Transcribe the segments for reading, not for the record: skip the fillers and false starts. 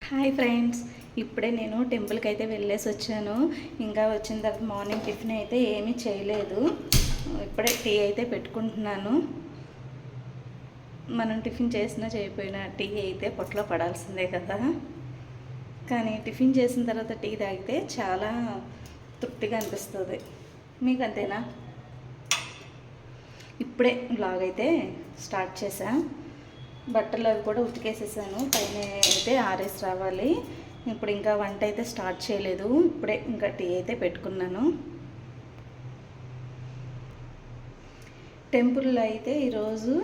Hi friends, ఇప్పుడే నేను టెంపుల్కి అయితే వెళ్ళేసి వచ్చాను. ఇంకా వచ్చిన తర్వాత మార్నింగ్ టిఫిన్ అయితే ఏమీ చేయలేదు. ఇప్పుడే టీ అయితే పెట్టుకుంటున్నాను. మనం టిఫిన్ చేసినా చేయకపోయినా టీ అయితే పొట్టలో పడాల్సిందే కదా. కానీ టిఫిన్ చేసిన తర్వాత టీ తాగితే చాలా తృప్తిగా అనిపిస్తుంది. మీకు అంతేనా? ఇప్పుడే బ్లాగ్ అయితే స్టార్ట్ చేశా. బట్టలు అవి కూడా ఉతికేసేసాను. పైన అయితే ఆరేసి రావాలి. ఇప్పుడు ఇంకా వంట అయితే స్టార్ట్ చేయలేదు. ఇప్పుడే ఇంకా టీ అయితే పెట్టుకున్నాను. టెంపుల్లో అయితే ఈరోజు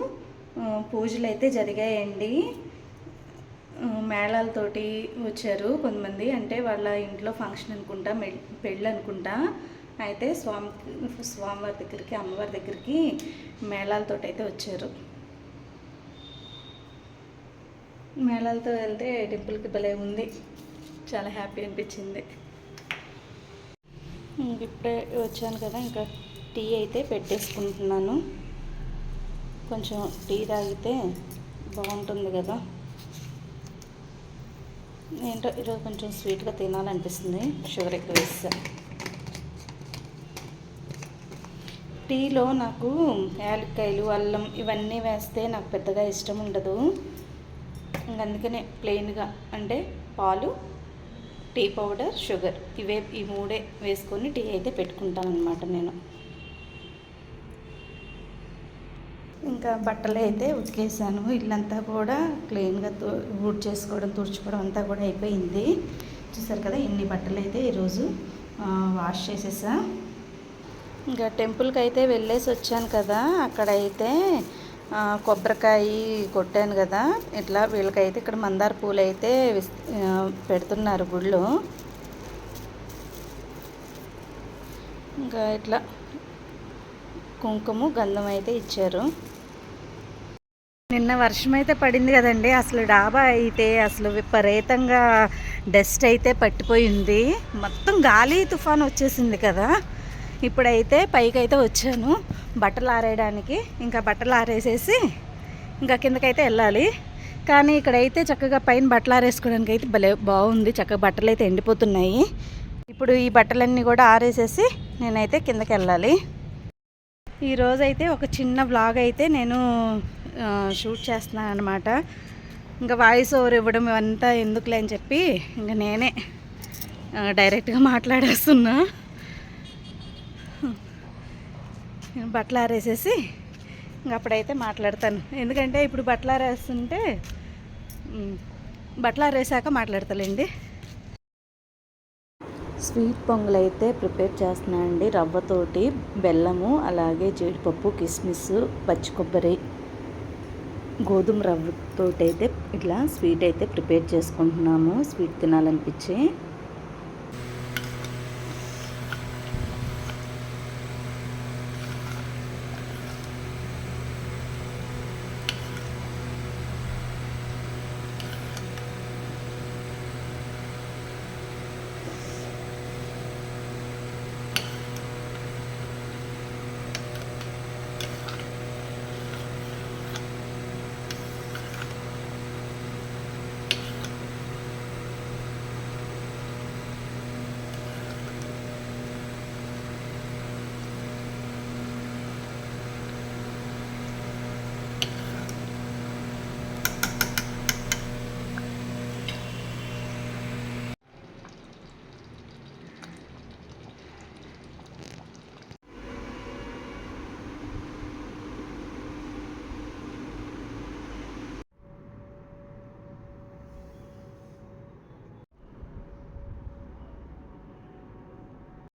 పూజలు అయితే జరిగాయండి. మేళాలతోటి వచ్చారు కొంతమంది. అంటే వాళ్ళ ఇంట్లో ఫంక్షన్ అనుకుంటా, పెళ్ళి అనుకుంటా. అయితే స్వామివారి దగ్గరికి, అమ్మవారి దగ్గరికి మేళాలతోటి అయితే వచ్చారు. మేళాలతో వెళ్తే టెంపుల్కి భలే ఉంది. చాలా హ్యాపీ అనిపించింది. ఇప్పుడే వచ్చాను కదా, ఇంకా టీ అయితే పెట్టేసుకుంటున్నాను. కొంచెం టీ తాగితే బాగుంటుంది కదా. ఏంటో ఈరోజు కొంచెం స్వీట్గా తినాలనిపిస్తుంది. షుగర్ ఎక్కువ వేస్తాను. టీలో నాకు యాలక్కాయలు, అల్లం ఇవన్నీ వేస్తే నాకు పెద్దగా ఇష్టం ఉండదు. అందుకనే ప్లెయిన్గా, అంటే పాలు, టీ పౌడర్, షుగర్ ఈ మూడే వేసుకొని టీ అయితే పెట్టుకుంటాను అనమాట నేను. ఇంకా బట్టలు అయితే ఉతికేసాను. ఇల్లంతా కూడా క్లీన్గా తుడుచుకోవడం అంతా కూడా అయిపోయింది. చూసారు కదా, ఇన్ని బట్టలు అయితే ఈరోజు వాష్ చేసేసా. ఇంకా టెంపుల్కి అయితే వెళ్ళేసి వచ్చాను కదా, అక్కడైతే కొబ్బరికాయ కొట్టాను కదా. ఇట్లా వీళ్ళకైతే ఇక్కడ మందార పూలు అయితే పెడుతున్నారు గుళ్ళో. ఇంకా ఇట్లా కుంకుమ, గంధం అయితే ఇచ్చారు. నిన్న వర్షం అయితే పడింది కదండి. అసలు డాబా అయితే అసలు విపరీతంగా డస్ట్ అయితే పట్టిపోయింది. మొత్తం గాలి తుఫాను వచ్చేసింది కదా. ఇప్పుడైతే పైకి అయితే వచ్చాను బట్టలు ఆరేయడానికి. ఇంకా బట్టలు ఆరేసేసి ఇంకా కిందకైతే వెళ్ళాలి. కానీ ఇక్కడైతే చక్కగా పైన బట్టలు ఆరేసుకోవడానికి అయితే భలే బాగుంది. చక్కగా బట్టలు అయితే ఎండిపోతున్నాయి. ఇప్పుడు ఈ బట్టలన్నీ కూడా ఆరేసేసి నేనైతే కిందకి వెళ్ళాలి. ఈరోజైతే ఒక చిన్న వ్లాగ్ అయితే నేను షూట్ చేస్తున్నాను అనమాట. ఇంకా వాయిస్ ఓవర్ ఇవ్వడం ఇవంతా ఎందుకులే అని చెప్పి ఇంకా నేనే డైరెక్ట్గా మాట్లాడేస్తున్నా. బట్టలు ఆరేసేసి ఇంకా అప్పుడైతే మాట్లాడతాను. ఎందుకంటే ఇప్పుడు బట్టలు ఆరేస్తుంటే బట్టలు ఆరేసాక మాట్లాడతానండి. స్వీట్ పొంగల్ అయితే ప్రిపేర్ చేస్తున్నాను అండి. రవ్వతోటి, బెల్లము, అలాగే జీడిపప్పు, కిస్మిస్, పచ్చి కొబ్బరి, గోధుమ రవ్వతోటి అయితే ఇట్లా స్వీట్ అయితే ప్రిపేర్ చేసుకుంటున్నాము. స్వీట్ తినాలనిపించి